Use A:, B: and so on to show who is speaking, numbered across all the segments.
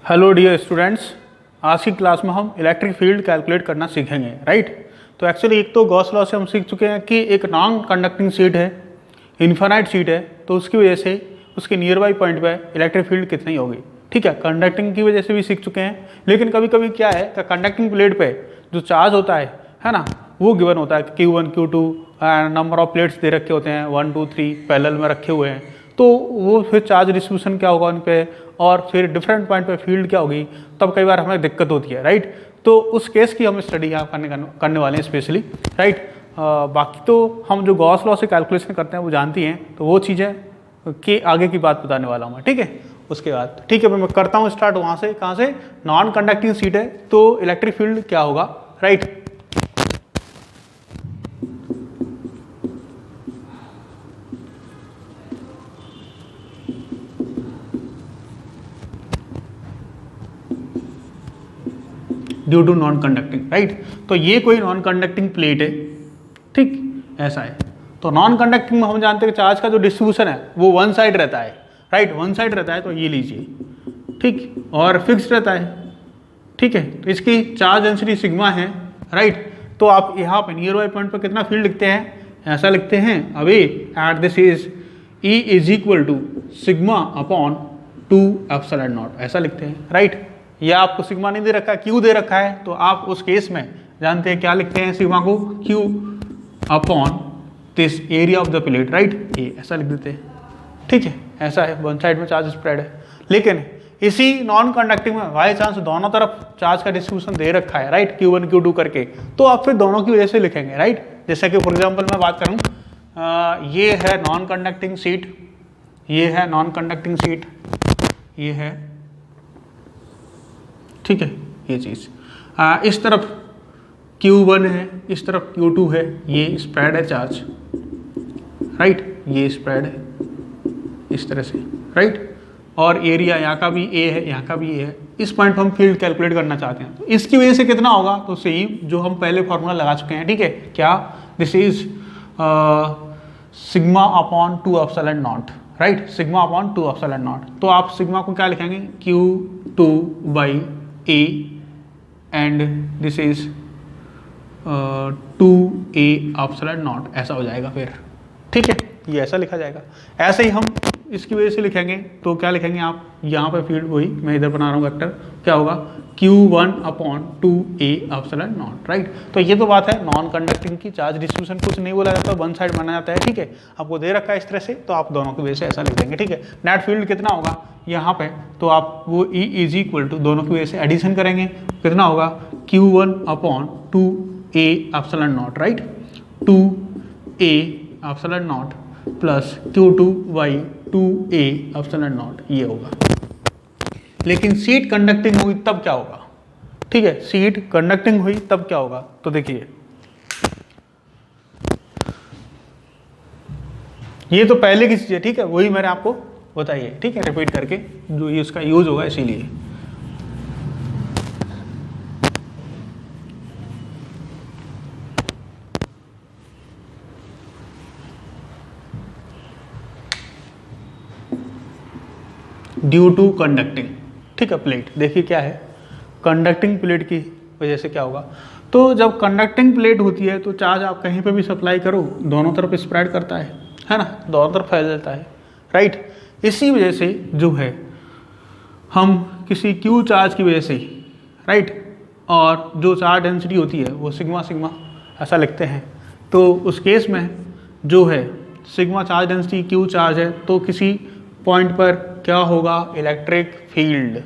A: Hello dear students, आज की class में हम इलेक्ट्रिक फील्ड कैलकुलेट करना सीखेंगे, राइट। तो एक्चुअली एक तो गॉस लॉ से हम सीख चुके हैं कि एक नॉन कंडक्टिंग शीट है, इन्फिनाइट शीट है, तो उसकी वजह से उसके नियर बाई पॉइंट पे इलेक्ट्रिक फील्ड कितनी होगी, ठीक है। कंडक्टिंग की वजह से भी सीख चुके हैं, लेकिन कभी कभी क्या है कि कंडक्टिंग प्लेट पे जो चार्ज होता है ना, वो गिवन होता है Q1 Q2, number of plates दे रखे होते हैं 1 2 3 पैरेलल में रखे हुए हैं, तो वो फिर चार्ज डिस्ट्रीब्यूशन क्या होगा उन पे और फिर डिफरेंट पॉइंट पे फील्ड क्या होगी, तब कई बार हमें दिक्कत होती है, राइट। तो उस केस की हम स्टडी यहाँ करने वाले हैं स्पेशली, राइट। बाकी तो हम जो गॉस लॉ से कैलकुलेशन करते हैं वो जानती हैं, तो वो चीज़ें कि आगे की बात बताने वाला हूँ मैं, ठीक है। उसके बाद ठीक है, मैं करता हूँ स्टार्ट वहाँ से, कहाँ से, नॉन कंडक्टिंग शीट है तो इलेक्ट्रिक फील्ड क्या होगा, right. Due to non conducting, right. तो ये कोई नॉन कंडक्टिंग प्लेट है, ठीक, ऐसा है। तो नॉन कंडक्टिंग में हम जानते हैं कि चार्ज का जो डिस्ट्रीब्यूशन है वो वन साइड रहता है, राइट, वन साइड रहता है, तो ये लीजिए, ठीक, और फिक्स रहता है, ठीक है। तो इसकी चार्ज डेंसिटी सिग्मा है, राइट। तो आप यहाँ पे नियर बाई पॉइंट पर कितना फील्ड लिखते हैं, ऐसा लिखते हैं, अभी at this is E is equal to sigma upon 2 epsilon naught, ऐसा लिखते हैं, राइट। या आपको सिग्मा नहीं दे रखा है, क्यू दे रखा है, तो आप उस केस में जानते हैं क्या लिखते हैं, सिग्मा को Q upon this area of the plate, right, ये ऐसा लिख देते हैं, ठीक है। ऐसा है, वन साइड में चार्ज स्प्रेड है, लेकिन इसी नॉन कंडक्टिंग में बाई चांस दोनों तरफ चार्ज का डिस्ट्रीब्यूशन दे रखा है, राइट, Q1 Q2 करके, तो आप फिर दोनों की वजह से लिखेंगे, राइट। जैसे कि फॉर एग्जाम्पल मैं बात करूँ, ये है नॉन कंडक्टिंग शीट, ये है नॉन कंडक्टिंग शीट, ये है, ठीक है, ये चीज़ इस तरफ Q1 है, इस तरफ Q2 है, ये स्प्रेड है चार्ज, राइट, ये स्प्रेड है इस तरह से, राइट। और एरिया यहाँ का भी A है, यहाँ का भी A है, इस पॉइंट पर हम फील्ड कैलकुलेट करना चाहते हैं, तो इसकी वजह से कितना होगा, तो सेम जो हम पहले फॉर्मूला लगा चुके हैं, ठीक है, क्या, this is sigma upon 2 epsilon naught, right, sigma upon 2 epsilon not. तो आप सिग्मा को क्या लिखेंगे, Q2 by A and this is 2A epsilon naught, ऐसा हो जाएगा फिर, ठीक है, ये ऐसा लिखा जाएगा। ऐसे ही हम इसकी वजह से लिखेंगे, तो क्या लिखेंगे आप, यहाँ पे फील्ड वही मैं इधर बना रहा हूँ वेक्टर, क्या होगा, Q1 upon 2A epsilon naught, right. तो ये तो बात है नॉन कंडक्टिंग की, चार्ज डिस्ट्रीब्यूशन कुछ नहीं बोला जाता, वन साइड माना जाता है, ठीक है। आपको दे रखा है इस तरह से, तो आप दोनों की वजह से ऐसा लिख देंगे, ठीक है। नेट फील्ड कितना होगा यहाँ पे, तो आप वो E इज इक्वल टू दोनों की वजह से एडिशन करेंगे, कितना होगा, Q1 upon 2A epsilon naught, right, 2A epsilon naught plus Q2 by 2A epsilon not, ये होगा। लेकिन सीट कंडक्टिंग हुई तब क्या होगा, ठीक है, सीट कंडक्टिंग हुई तब क्या होगा, तो देखिए ये तो पहले की चीज़ है, ठीक है, वही मैंने आपको बताइए, ठीक है, रिपीट करके जो ये उसका यूज होगा, इसीलिए ड्यू टू कंडक्टिंग, ठीक है, प्लेट, देखिए क्या है, कंडक्टिंग प्लेट की वजह से क्या होगा, तो जब कंडक्टिंग प्लेट होती है तो चार्ज आप कहीं पे भी सप्लाई करो दोनों तरफ स्प्रेड करता है ना, दोनों तरफ फैल जाता है, राइट। इसी वजह से जो है हम किसी Q चार्ज की वजह से, राइट, और जो चार्ज डेंसिटी होती है वो सिग्मा सिग्मा ऐसा लिखते हैं, तो उस केस में जो है sigma charge density Q charge है, तो किसी पॉइंट पर क्या होगा, इलेक्ट्रिक फील्ड,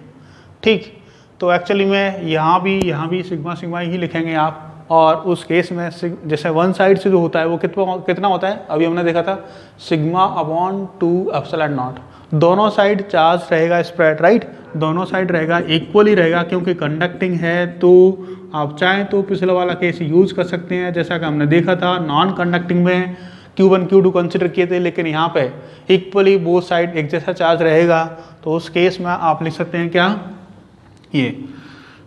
A: ठीक। तो एक्चुअली में यहाँ भी सिग्मा सिग्मा ही लिखेंगे आप, और उस केस में जैसे वन साइड से जो होता है वो कितना होता है, अभी हमने देखा था सिग्मा अपॉन 2 एप्सिलॉन नॉट, दोनों साइड चार्ज रहेगा स्प्रेड, राइट, दोनों साइड रहेगा इक्वली रहेगा, क्योंकि कंडक्टिंग है, तो आप चाहें तो पिछले वाला केस यूज कर सकते हैं, जैसा कि हमने देखा था नॉन कंडक्टिंग में Q1 Q2 कंसिडर किए थे, लेकिन यहाँ पे इक्वली बोथ साइड एक जैसा चार्ज रहेगा, तो उस केस में आप लिख सकते हैं क्या, ये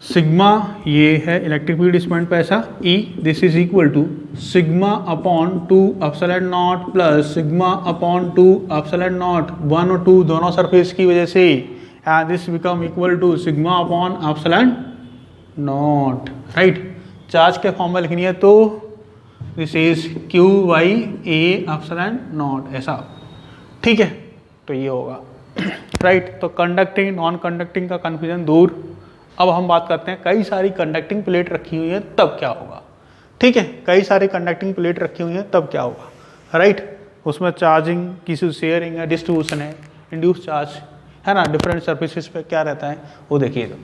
A: सिग्मा, ये है इलेक्ट्रिक फील्ड इस पॉइंट पे ऐसा, E this is equal to sigma upon 2 epsilon naught plus sigma upon 2 epsilon naught, 1 और 2 दोनों सरफेस की वजह से and this become equal to sigma upon epsilon naught, right. Charge के फॉर्म में लिखनी है तो this is Q by A epsilon naught, ऐसा, ठीक है। तो ये होगा राइट। तो कंडक्टिंग नॉन कंडक्टिंग का कन्फ्यूजन दूर। अब हम बात करते हैं कई सारी कंडक्टिंग प्लेट रखी हुई है तब क्या होगा, ठीक है। कई सारी कंडक्टिंग प्लेट रखी हुई है तब क्या होगा, राइट। उसमें चार्जिंग, किसी शेयरिंग है, डिस्ट्रीब्यूशन है, इंड्यूस चार्ज है ना, डिफरेंट सर्फेसिस पे क्या रहता है वो देखिएगा।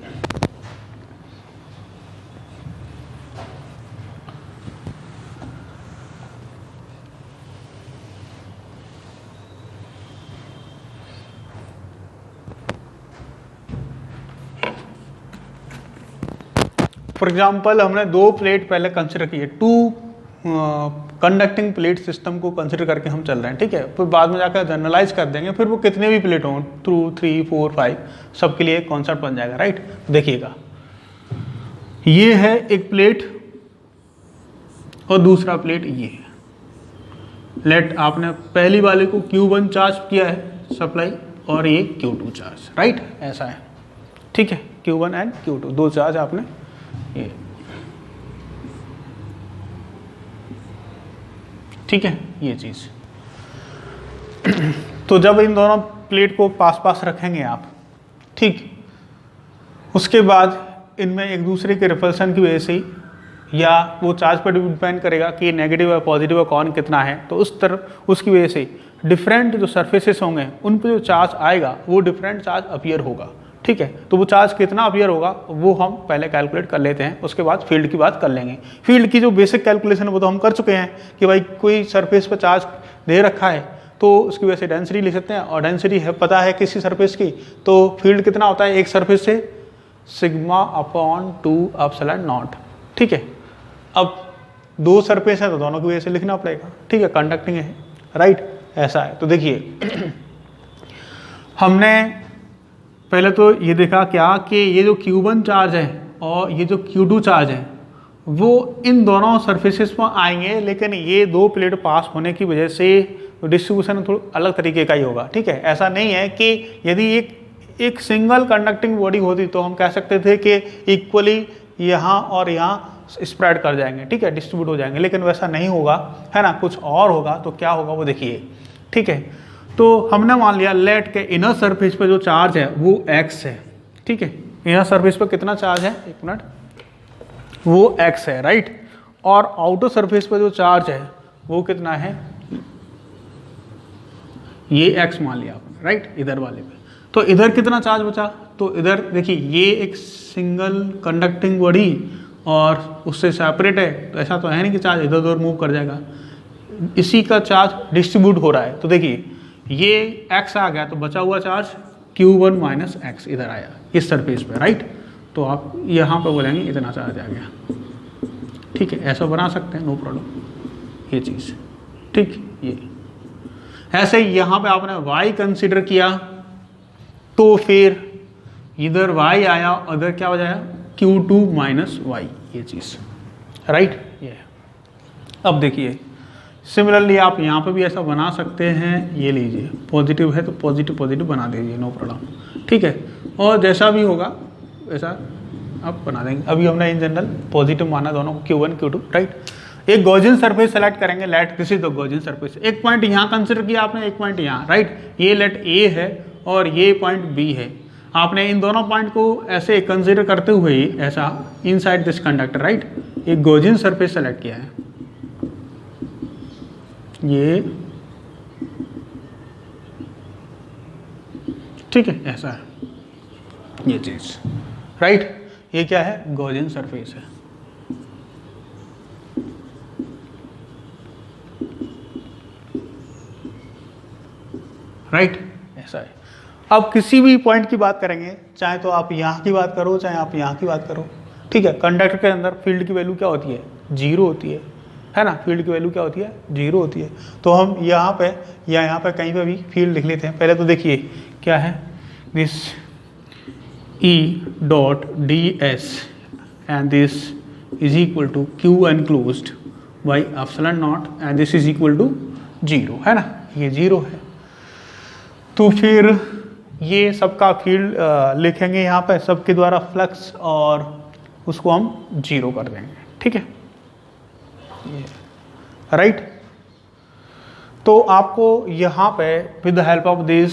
A: फॉर एग्जाम्पल हमने दो प्लेट पहले कंसिडर की है, टू कंडक्टिंग प्लेट सिस्टम को कंसिडर करके हम चल रहे हैं, ठीक है। फिर बाद में जाकर जनरलाइज कर देंगे, फिर वो कितने भी प्लेट हों 2, 3, 4, 5 सबके लिए एक कॉन्सेप्ट बन जाएगा, राइट। देखिएगा ये है एक प्लेट और दूसरा प्लेट ये है। लेट आपने पहली वाले को Q1 चार्ज किया है सप्लाई और ये Q2 चार्ज, राइट, ऐसा है, ठीक है। Q1 एंड Q2 दो चार्ज आपने ये, ठीक है, ये चीज। तो जब इन दोनों प्लेट को पास पास रखेंगे आप, ठीक, उसके बाद इनमें एक दूसरे के रिपल्सन की वजह से ही, या वो चार्ज पर डिपेंड करेगा कि नेगेटिव या पॉजिटिव या कौन कितना है, तो उस तरफ उसकी वजह से डिफरेंट जो सरफेसेस होंगे उन पर जो चार्ज आएगा वो डिफरेंट चार्ज अपीयर होगा, ठीक है। तो वो चार्ज कितना अपीयर होगा वो हम पहले कैलकुलेट कर लेते हैं, उसके बाद फील्ड की बात कर लेंगे। फील्ड की जो बेसिक कैलकुलेशन है वो तो हम कर चुके हैं कि भाई कोई सरफेस पर चार्ज दे रखा है तो उसकी वजह से डेंसिटी लिख सकते हैं, और डेंसिटी है पता है किसी सरफेस की, तो फील्ड कितना होता है एक सरफेस से सिग्मा अपॉन 2 एप्सिलॉन नॉट, ठीक है। अब दो सरफेस है तो दोनों की वजह से लिखना पड़ेगा, ठीक है, कंडक्टिंग है, राइट, ऐसा है। तो देखिए हमने पहले तो ये देखा क्या कि ये जो Q1 चार्ज है और ये जो Q2 चार्ज है वो इन दोनों सरफेसेस पर आएंगे, लेकिन ये दो प्लेट पास होने की वजह से डिस्ट्रीब्यूशन थोड़ा अलग तरीके का ही होगा, ठीक है। ऐसा नहीं है कि यदि एक सिंगल कंडक्टिंग बॉडी होती तो हम कह सकते थे कि इक्वली यहाँ और यहाँ स्प्रेड कर जाएंगे, ठीक है, डिस्ट्रीब्यूट हो जाएंगे, लेकिन वैसा नहीं होगा, है ना, कुछ और होगा। तो क्या होगा वो देखिए, ठीक है। तो हमने मान लिया लेट के इनर सरफेस पे जो चार्ज है वो x है, ठीक है। इनर सरफेस पे कितना चार्ज है, एक मिनट, वो x है, राइट। और आउटर सरफेस पे जो चार्ज है वो कितना है, ये x मान लिया आपने, राइट, इधर वाले पे। तो इधर कितना चार्ज बचा, तो इधर देखिए ये एक सिंगल कंडक्टिंग बॉडी और उससे सेपरेट है, तो ऐसा तो है नहीं कि चार्ज इधर उधर मूव कर जाएगा, इसी का चार्ज डिस्ट्रीब्यूट हो रहा है। तो देखिए ये x आ गया तो बचा हुआ चार्ज Q1 माइनस एक्स इधर आया इस सरफेस पे, राइट। तो आप यहाँ पे बोलेंगे इतना चार्ज आ गया, ठीक है, ऐसा बना सकते हैं, नो प्रॉब्लम, ये चीज़, ठीक। ये ऐसे ही यहाँ पे आपने y कंसिडर किया तो फिर इधर y आया, अगर क्या हो जाएगा Q2 माइनस वाई, ये चीज़, राइट, ये। अब देखिए सिमिलरली आप यहाँ पे भी ऐसा बना सकते हैं, ये लीजिए पॉजिटिव है तो पॉजिटिव पॉजिटिव बना दीजिए, नो प्रॉब्लम, ठीक है। और जैसा भी होगा वैसा आप बना देंगे। अभी हमने इन जनरल पॉजिटिव माना दोनों को, Q1 Q2, राइट। एक गॉसियन सरफेस सेलेक्ट करेंगे, let this is the Gaussian surface. एक पॉइंट यहाँ कंसिडर किया आपने, एक पॉइंट यहाँ, राइट। ये लेट A है और ये पॉइंट B है। आपने इन दोनों पॉइंट को ऐसे कंसिडर करते हुए ऐसा इनसाइड दिस कंडक्टर, राइट, एक गॉसियन सरफेस सेलेक्ट किया है, ये, ठीक है, ऐसा है ये चीज, राइट। ये क्या है, गॉसियन सरफेस है, राइट, ऐसा है। अब किसी भी पॉइंट की बात करेंगे, चाहे तो आप यहाँ की बात करो चाहे आप यहाँ की बात करो, ठीक है। कंडक्टर के अंदर फील्ड की वैल्यू क्या होती है, 0 होती है ना, फील्ड की वैल्यू क्या होती है, 0 होती है। तो हम यहाँ पे या यहाँ पे कहीं पे भी फील्ड लिख लेते हैं। पहले तो देखिए क्या है, this E dot ds and this is equal to Q enclosed by epsilon naught and this is equal to 0, है ना, ये 0 है। तो फिर ये सबका फील्ड लिखेंगे यहाँ पे, सबके द्वारा फ्लक्स, और उसको हम 0 कर देंगे, ठीक है, राइट। तो आपको यहाँ पे with the help of this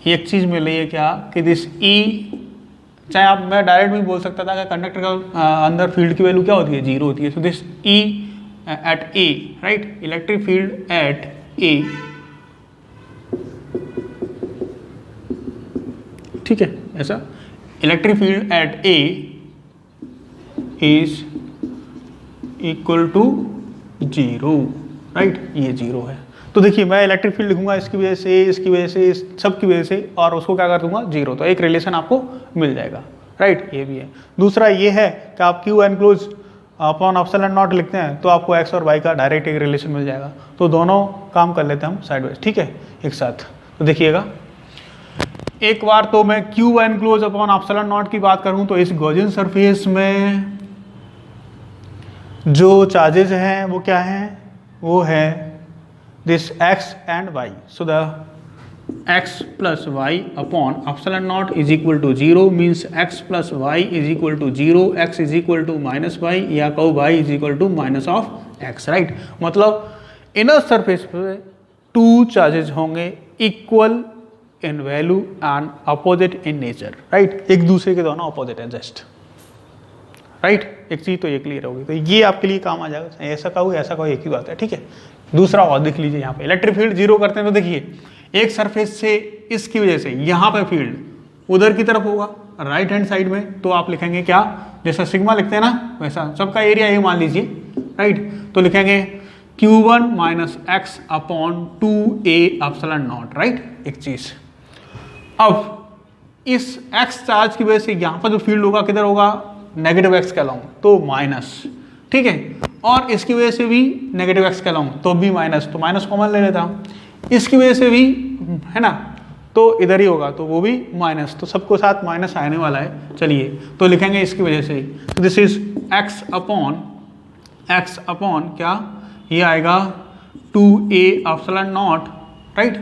A: एक चीज मिल रही है क्या, कि दिस E, चाहे आप, मैं डायरेक्ट भी बोल सकता था कि कंडक्टर का अंदर फील्ड की वैल्यू क्या होती है, 0 होती है। So this E at A, right, electric field at A, ठीक है, ऐसा electric field at A is equal to 0, right, ये 0 है। तो देखिए मैं इलेक्ट्रिक फील्ड लिखूंगा इसकी वजह से, इसकी वजह से, इस सब की वजह से, और उसको क्या कर दूंगा 0, तो एक रिलेशन आपको मिल जाएगा, राइट, ये भी है। दूसरा ये है कि आप Q enclose upon epsilon not लिखते हैं तो आपको x और y का डायरेक्ट एक रिलेशन मिल जाएगा। तो दोनों काम कर लेते हैं हम साइडवाइज, ठीक है, एक साथ। तो देखिएगा एक बार तो मैं Q enclose upon epsilon not की बात करूं तो इस गॉसियन सरफेस में जो चार्जेज हैं वो क्या हैं, वो है this x and y. So the x plus y upon epsilon naught is equal to 0 means x plus y is equal to 0, x is equal to minus y, या कहो y is equal to minus of x, right। मतलब inner surface पे 2 charges होंगे equal in value and opposite in nature, right, एक दूसरे के दोनों opposite है जस्ट, राइट, एक चीज तो ये क्लियर होगी। तो ये आपके लिए काम आ जाएगा, ऐसा कहो ऐसा कहो एक ही बात है, ठीक है। दूसरा और देख लीजिए, यहाँ पे इलेक्ट्रिक फील्ड 0 करते हैं तो देखिए एक सरफेस से इसकी वजह से यहाँ पे फील्ड उधर की तरफ होगा राइट हैंड साइड में, तो आप लिखेंगे क्या, जैसा सिग्मा लिखते हैं ना वैसा, सबका एरिया ये मान लीजिए, राइट। तो लिखेंगे Q1 minus x upon 2A epsilon naught, right, एक चीज। अब इस x चार्ज की वजह से यहाँ पर जो फील्ड होगा किधर होगा, नेगेटिव x के अलाउंग, तो माइनस, ठीक है, और इसकी वजह से भी नेगेटिव x के अलाउंग तो भी माइनस, तो माइनस कॉमन ले लेता हूँ, इसकी वजह से भी है ना, तो इधर ही होगा तो वो भी माइनस, तो सबको साथ माइनस आने वाला है। चलिए तो लिखेंगे इसकी वजह से, तो दिस इज x अपॉन क्या, ये आएगा 2A epsilon naught, right,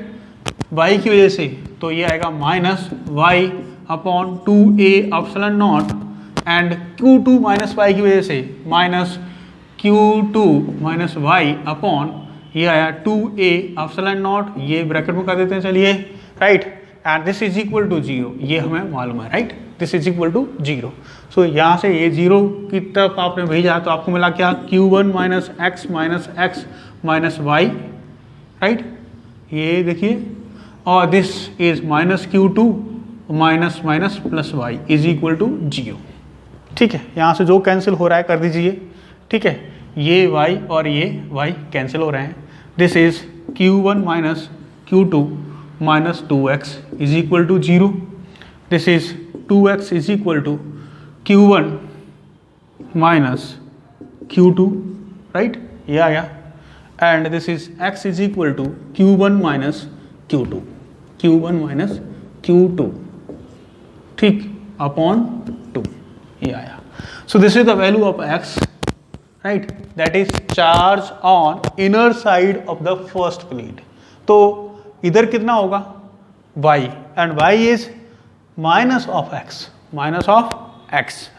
A: y की वजह से तो ये आएगा minus y upon 2A epsilon naught, and Q2 minus y की वजह से minus Q2 minus y upon ये आया 2A एप्सिलॉन नॉट, ये ब्रैकेट में कर देते हैं, चलिए, right, and this is equal to 0, ये हमें मालूम है, right, this is equal to 0। So यहाँ से ये 0 की तरफ आपने भेजा तो आपको मिला क्या, Q1 minus x minus y, right, ये देखिए, और this is minus Q2 minus minus plus y is equal to 0, ठीक है। यहाँ से जो कैंसिल हो रहा है कर दीजिए, ठीक है, ये y और ये y कैंसिल हो रहे हैं। This is Q1 minus Q2 minus 2x is equal to 0, this is 2x is equal to Q1 minus Q2, right, ये आ गया, and this is x is equal to Q1 minus Q1 minus Q2, ठीक, upon 2, ये आया। So this is the value of x, right, that is charge on inner side of the first plate. तो इधर कितना होगा y, एंड y is minus of x,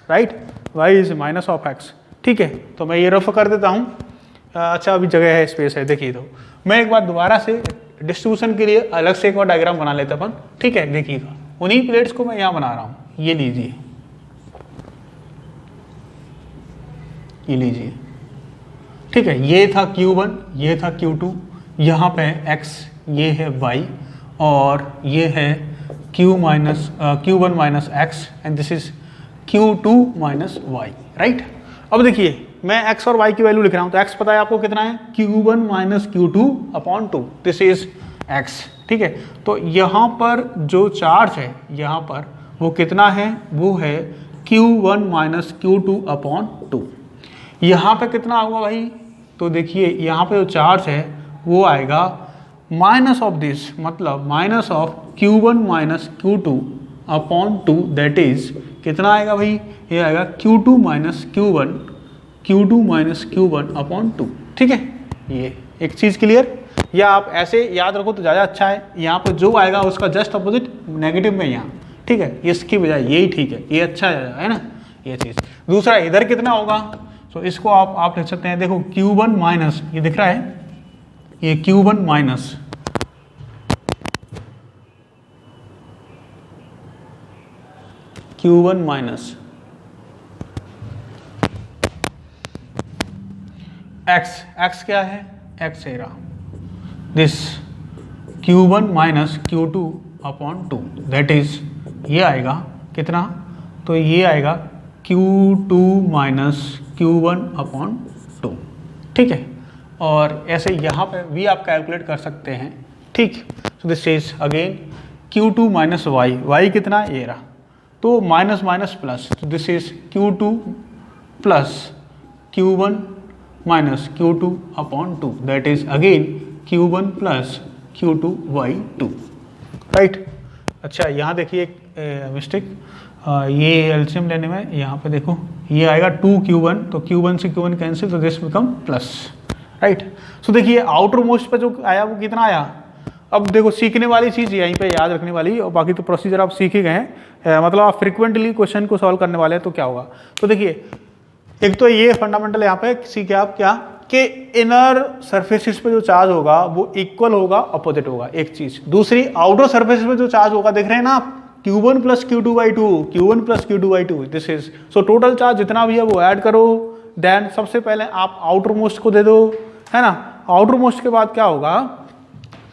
A: right, y is minus of x, ठीक है। तो मैं ये रफ कर देता हूँ, अच्छा अभी जगह है, स्पेस है, देखिए। तो मैं एक बार दोबारा से डिस्ट्रीब्यूशन के लिए अलग से एक और डायग्राम बना लेता अपन, ठीक है, देखिएगा, उन्हीं प्लेट्स को मैं यहाँ बना रहा हूँ, ये लीजिए, ये लीजिए, ठीक है, ये था Q1, ये था Q2, यहाँ पे x, ये है y, और ये है Q1 minus x, and this is Q2 minus y, right. अब देखिए मैं x और y की वैल्यू लिख रहा हूँ, तो x पता है आपको कितना है, Q1 minus Q2 upon 2, this is x, ठीक है। तो यहाँ पर जो चार्ज है यहाँ पर वो कितना है, वो है Q1 माइनस Q2 अपॉन 2। यहाँ पे कितना होगा भाई, तो देखिए यहाँ पे जो चार्ज है वो आएगा माइनस ऑफ दिस, मतलब minus of Q1 minus Q2 upon 2, that is कितना आएगा भाई, ये आएगा Q2 माइनस Q1 अपॉन 2, ठीक है। ये एक चीज़ क्लियर। या आप ऐसे याद रखो तो ज़्यादा अच्छा है, यहाँ पर जो आएगा उसका जस्ट अपोजिट नेगेटिव में यहाँ, ठीक है, इसकी बजाय यही ठीक है, ये अच्छा है ना ये चीज़। दूसरा इधर कितना होगा, तो इसको आप लिख सकते हैं, देखो Q1 माइनस, ये दिख रहा है, ये Q1 minus Q1 minus x क्या है, x है रहा this Q1 minus Q2 upon 2, that is ये आएगा कितना, तो ये आएगा Q2 माइनस Q1 अपॉन 2, ठीक है। और ऐसे यहाँ पे भी आप कैलकुलेट कर सकते हैं, ठीक। सो this is again Q2 minus y कितना, ये रहा, तो माइनस माइनस प्लस, तो this is Q2 plus Q1 minus Q2 upon 2, that is again Q1 plus Q2 y2, right. अच्छा यहाँ देखिए एक मिस्टेक, ये एलसीएम लेने में यहाँ पे देखो ये आएगा 2Q1, तो Q1 से Q1 कैंसिल, तो दिस बिकम प्लस, राइट। सो देखिए आउटर मोस्ट पे जो आया वो कितना आया। अब देखो सीखने वाली चीज़ यहीं पे याद रखने वाली, और बाकी तो प्रोसीजर आप सीख ही गए हैं, मतलब आप फ्रिक्वेंटली क्वेश्चन को सॉल्व करने वाले हैं तो क्या होगा। तो देखिए एक तो ये फंडामेंटल यहाँ पे सीखे आप क्या कि इनर सरफेसिस पे जो चार्ज होगा वो इक्वल होगा, अपोजिट होगा, एक चीज। दूसरी आउटर सरफेसिस पे जो चार्ज होगा, देख रहे हैं ना आप, Q1 plus Q2/2, Q1 plus Q2/2, this is, so total charge जितना भी है वो ऐड करो, देन सबसे पहले आप आउटर मोस्ट को दे दो, है ना। आउटर मोस्ट के बाद क्या होगा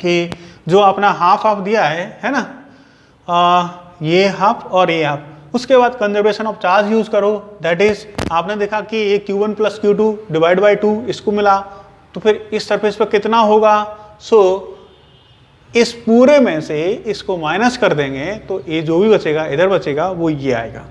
A: कि जो अपना हाफ हाफ दिया है ना, ये हाफ और ये हाफ, उसके बाद कंजर्वेशन ऑफ चार्ज यूज करो, दैट इज आपने देखा कि ये Q1 plus Q2 divide by 2 इसको मिला, तो फिर इस सरफेस पर कितना होगा, सो इस पूरे में से इसको माइनस कर देंगे तो ये जो भी बचेगा इधर बचेगा वो ये आएगा।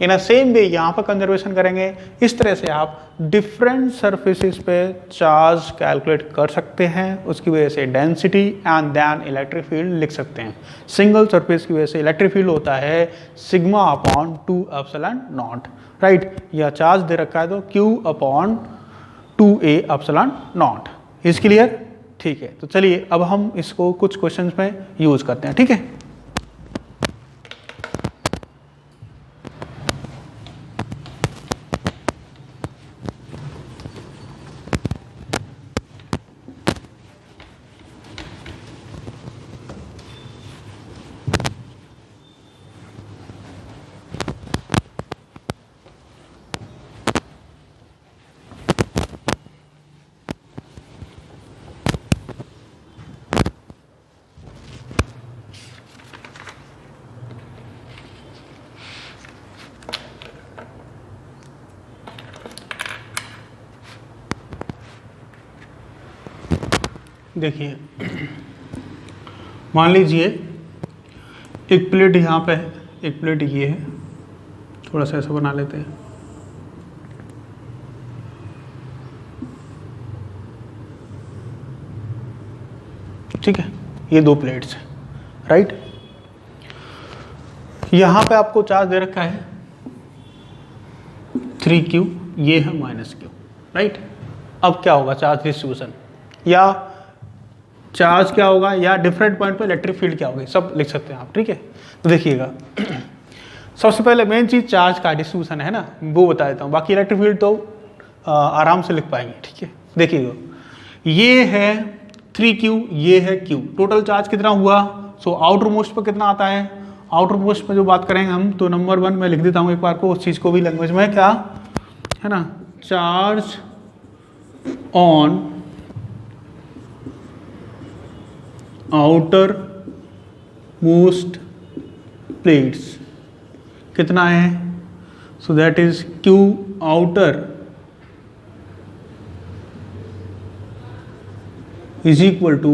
A: इन अ सेम वे यहाँ पर कंजर्वेशन करेंगे। इस तरह से आप डिफरेंट सरफेसेस पे चार्ज कैलकुलेट कर सकते हैं, उसकी वजह से density and then electric field लिख सकते हैं। सिंगल सरफेस की वजह से इलेक्ट्रिक फील्ड होता है sigma upon 2 epsilon naught, right. या चार्ज दे रखा है तो Q upon 2a epsilon not. Is clear, ठीक है। तो चलिए अब हम इसको कुछ क्वेश्चंस में यूज करते हैं, ठीक है। देखिए मान लीजिए एक प्लेट यहाँ पे है, एक प्लेट ये है, थोड़ा सा ऐसा बना लेते हैं, ठीक है। ये दो प्लेट्स हैं, राइट। यहाँ पे आपको चार्ज दे रखा है 3Q, ये है -Q, राइट। अब क्या होगा चार्ज डिस्ट्रीब्यूशन, या चार्ज क्या होगा, या डिफरेंट पॉइंट पे इलेक्ट्रिक फील्ड क्या होगी, सब लिख सकते हैं आप, ठीक है। तो देखिएगा सबसे पहले मेन चीज चार्ज का डिस्ट्रीब्यूशन है ना, वो बता देता हूँ, बाकी इलेक्ट्रिक फील्ड तो आराम से लिख पाएंगे, ठीक है। देखिएगा ये है 3Q, ये है Q, टोटल चार्ज कितना हुआ। सो आउटर मोस्ट पर कितना आता है, आउटर मोस्ट पर जो बात करेंगे हम, तो नंबर 1 में लिख देता हूँ एक बार को, उस चीज़ को भी लैंग्वेज में क्या है ना, charge on outermost plates कितना है, so that is Q outer is equal to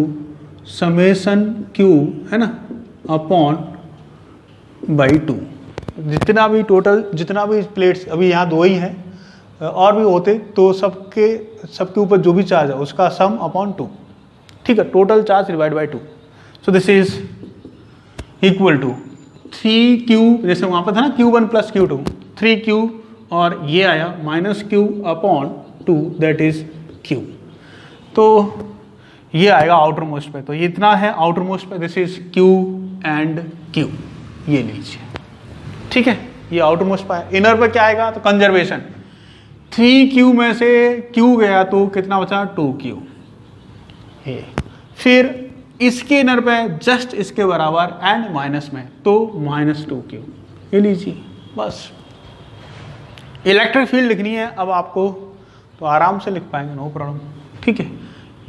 A: summation Q, है ना, अपॉन बाई 2। जितना भी टोटल, जितना भी प्लेट्स, अभी यहाँ 2 ही हैं, और भी होते तो सबके ऊपर जो भी चार्ज है उसका सम अपॉन 2, ठीक है। Total charge divide by 2, so this is equal to 3Q, जैसे वहाँ पर था ना Q1 प्लस Q2, 3Q, और ये आया -Q upon 2, that is Q। तो ये आएगा आउटर मोस्ट पे, तो ये इतना है आउटर मोस्ट पे, this is Q and Q, ये लीजिए, ठीक है, ये आउटर मोस्ट पे है। इनर पे क्या आएगा, तो कंजर्वेशन, 3Q में से Q गया तो कितना बचा, 2Q, ये फिर इसके इनर पे जस्ट इसके बराबर एंड माइनस में तो -2Q, ये लीजिए बस। इलेक्ट्रिक फील्ड लिखनी है अब आपको तो आराम से लिख पाएंगे, नो प्रॉब्लम, ठीक है।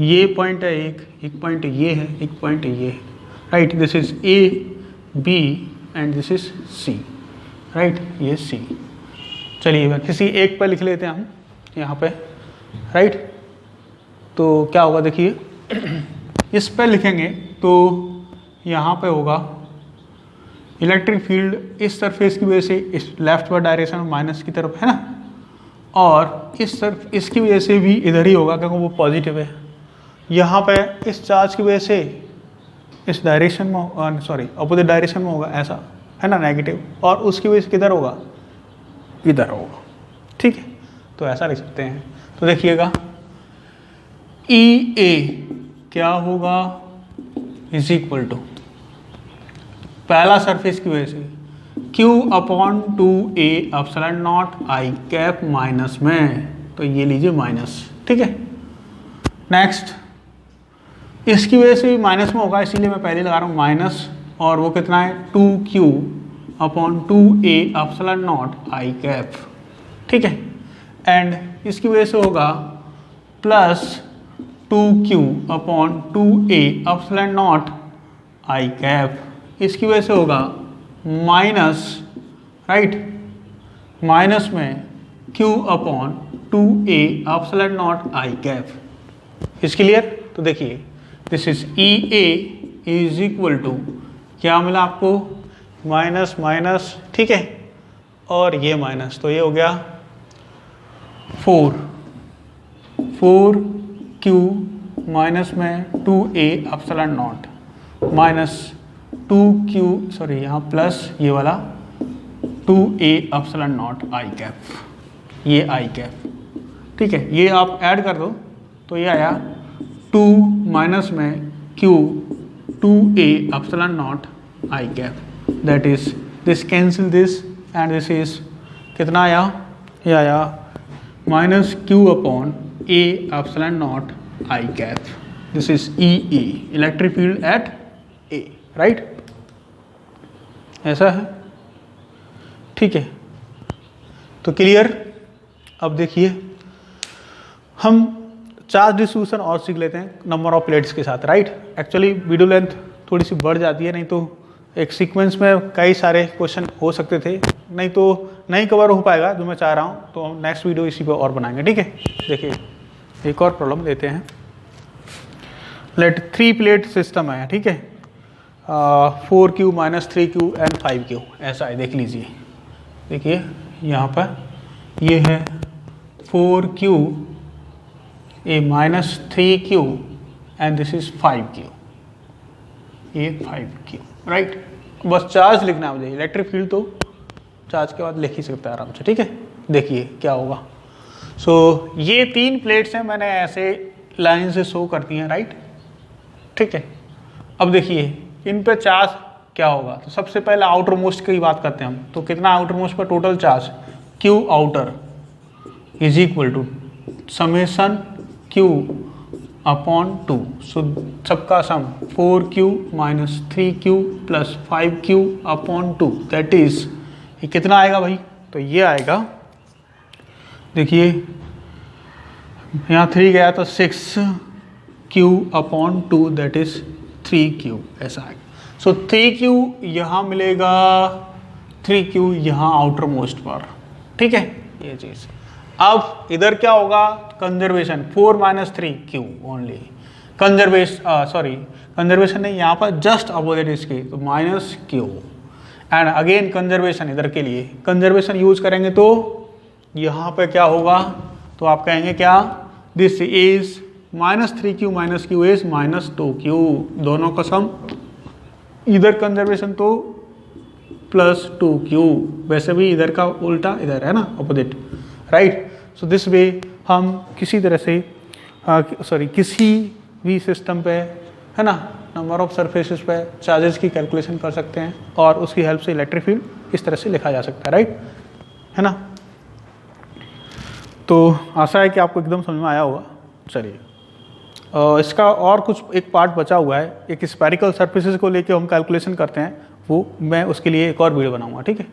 A: ये पॉइंट है एक पॉइंट ये है, एक पॉइंट ये है, right, this is A B and this is C, right, ये C। चलिए किसी एक पर लिख लेते हैं हम यहाँ पे, राइट, तो क्या होगा देखिए, इस पर लिखेंगे तो यहाँ पे होगा इलेक्ट्रिक फील्ड इस सरफेस की वजह से इस लेफ्ट वर्ड डायरेक्शन माइनस की तरफ है ना, और इस तरफ इसकी वजह से भी इधर ही होगा क्योंकि वो पॉजिटिव है। यहाँ पे इस चार्ज की वजह से इस डायरेक्शन में, सॉरी अपोजिट डायरेक्शन में होगा, ऐसा है ना, नेगेटिव, और उसकी वजह से किधर होगा, इधर होगा, ठीक है, तो ऐसा लिख सकते हैं। तो देखिएगा EA क्या होगा, इज इक्वल टू पहला सरफेस की वजह से Q/2A epsilon naught I cap minus में, तो ये लीजिए माइनस, ठीक है। नेक्स्ट इसकी वजह से भी माइनस में होगा, इसीलिए मैं पहले लगा रहा हूँ माइनस, और वो कितना है 2Q/2A epsilon naught I cap, ठीक है। एंड इसकी वजह से होगा plus 2Q/2A epsilon naught I cap, इसकी वजह से होगा माइनस, राइट, माइनस में Q/2A epsilon naught I cap, इस क्लियर। तो देखिए this is EA is equal to क्या मिला आपको, माइनस माइनस, ठीक है, और ये माइनस, तो ये हो गया 4Q माइनस में 2A epsilon not minus 2Q, sorry यहाँ प्लस ये वाला 2A epsilon naught I cap, ये I कैप, ठीक है, ये आप ऐड कर दो तो ये आया 2 माइनस में Q 2A epsilon naught I cap, that is this cancel this and this is कितना आया, ये आया minus Q/A epsilon naught I cap, this is EA, electric field at A, right, ऐसा है, ठीक है। तो क्लियर। अब देखिए हम चार्ज डिस्ट्रीब्यूशन और सीख लेते हैं नंबर ऑफ प्लेट्स के साथ, राइट। एक्चुअली वीडियो लेंथ थोड़ी सी बढ़ जाती है, नहीं तो एक सीक्वेंस में कई सारे क्वेश्चन हो सकते थे, नहीं तो नहीं कवर हो पाएगा जो मैं चाह रहा हूँ, तो हम नेक्स्ट वीडियो इसी पे और बनाएंगे, ठीक है। देखिए एक और प्रॉब्लम लेते हैं, लेट 3 प्लेट सिस्टम है, ठीक है, 4Q minus 3Q and 5Q, ऐसा है, देख लीजिए, देखिए यहाँ पर ये है 4Q A minus 3Q and this is 5Q, ये 5Q, राइट। बस चार्ज लिखना है मुझे, इलेक्ट्रिक फील्ड तो चार्ज के बाद लिख ही सकता है आराम से, ठीक है। देखिए क्या होगा, सो ये 3 प्लेट्स हैं, मैंने ऐसे लाइन से शो करती हैं, राइट, ठीक है। अब देखिए इन पे चार्ज क्या होगा, तो सबसे पहले आउटर मोस्ट की बात करते हैं हम, तो कितना आउटर मोस्ट पर total charge Q outer is equal to summation Q/2, so सबका sum 4Q minus 3Q plus 5Q/2, that is ये कितना आएगा भाई, तो ये आएगा, देखिए यहाँ 3 गया तो 6Q/2, दैट इज 3Q, ऐसा आएगा। सो 3Q यहाँ मिलेगा, 3Q यहाँ आउटर मोस्ट पर, ठीक है, ये चीज़। अब इधर क्या होगा, conservation 4 minus 3Q only, conservation नहीं, यहाँ पर जस्ट अपोजिट इसके, तो minus Q and again conservation, इधर के लिए कंजर्वेशन यूज करेंगे तो यहाँ पे क्या होगा, तो आप कहेंगे क्या, this is minus 3Q minus Q is minus 2Q, दोनों का सम, इधर कंजर्वेशन तो प्लस 2Q, वैसे भी इधर का उल्टा इधर है ना, opposite, right. So this way हम किसी तरह से किसी वी सिस्टम पे, है ना, नंबर ऑफ सरफेसेस पे चार्जेस की कैलकुलेशन कर सकते हैं और उसकी हेल्प से इलेक्ट्रिक फील्ड इस तरह से लिखा जा सकता है, राइट, है ना। तो आशा है कि आपको एकदम समझ में आया होगा। चलिए इसका और कुछ एक पार्ट बचा हुआ है, एक स्फेरिकल सरफेसेस को लेके हम कैलकुलेशन करते हैं, वो मैं उसके लिए एक और वीडियो बनाऊंगा, ठीक है।